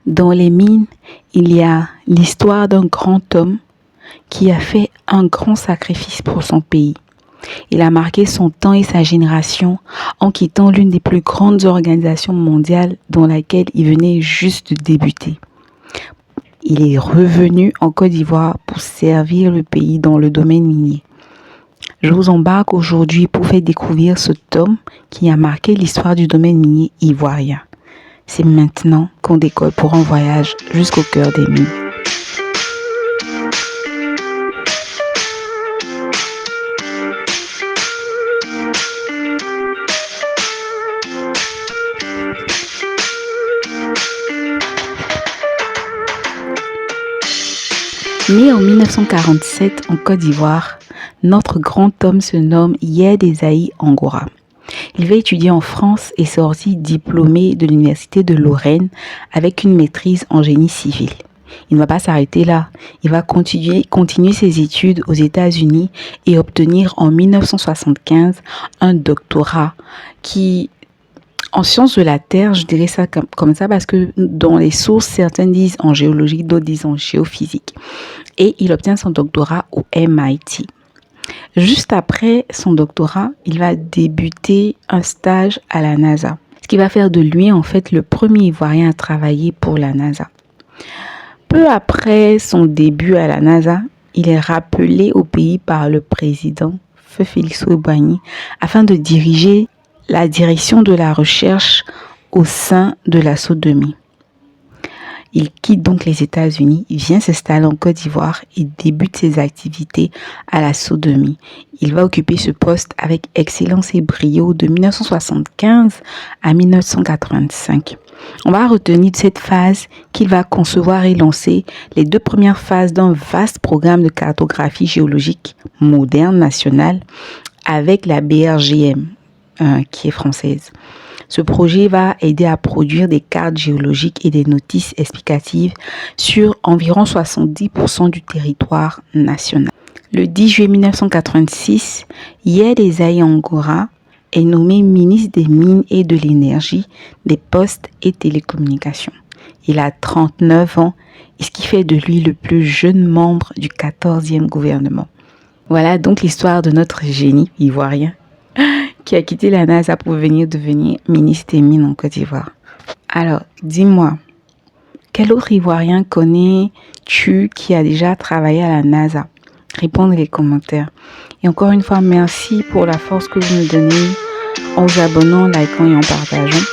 Dans les mines, il y a l'histoire d'un grand homme qui a fait un grand sacrifice pour son pays. Il a marqué son temps et sa génération en quittant l'une des plus grandes organisations mondiales dans laquelle il venait juste de débuter. Il est revenu en Côte d'Ivoire pour servir le pays dans le domaine minier. Je vous embarque aujourd'hui pour faire découvrir cet homme qui a marqué l'histoire du domaine minier ivoirien. C'est maintenant qu'on décolle pour un voyage jusqu'au cœur des mines. Né en 1947 en Côte d'Ivoire, notre grand homme se nomme Yed Esaïe Angora. Il va étudier en France et sortit diplômé de l'université de Lorraine avec une maîtrise en génie civil. Il ne va pas s'arrêter là. Il va continuer ses études aux États-Unis et obtenir en 1975 un doctorat en sciences de la Terre, je dirais ça comme ça parce que dans les sources, certaines disent en géologie, d'autres disent en géophysique. Et il obtient son doctorat au MIT. Juste après son doctorat, il va débuter un stage à la NASA, ce qui va faire de lui en fait le premier Ivoirien à travailler pour la NASA. Peu après son début à la NASA, il est rappelé au pays par le président Feu Félix Houphouët-Boigny afin de diriger la direction de la recherche au sein de la SODEMI. Il quitte donc les États-Unis, il vient s'installer en Côte d'Ivoire et débute ses activités à la SODEMI. Il va occuper ce poste avec excellence et brio de 1975 à 1985. On va retenir de cette phase qu'il va concevoir et lancer les 2 premières phases d'un vaste programme de cartographie géologique moderne nationale avec la BRGM, qui est française. Ce projet va aider à produire des cartes géologiques et des notices explicatives sur environ 70% du territoire national. Le 10 juillet 1986, Yed Esaïe Angora est nommé ministre des Mines et de l'Énergie, des Postes et Télécommunications. Il a 39 ans, ce qui fait de lui le plus jeune membre du 14e gouvernement. Voilà donc l'histoire de notre génie ivoirien qui a quitté la NASA pour venir devenir ministre des Mines en Côte d'Ivoire. Alors, dis-moi, quel autre Ivoirien connais-tu qui a déjà travaillé à la NASA? Réponds dans les commentaires. Et encore une fois, merci pour la force que vous me donnez en vous abonnant, likant et en partageant.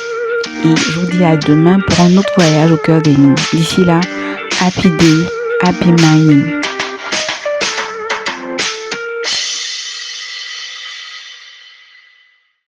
Et je vous dis à demain pour un autre voyage au cœur des mines. D'ici là, happy day, happy mining.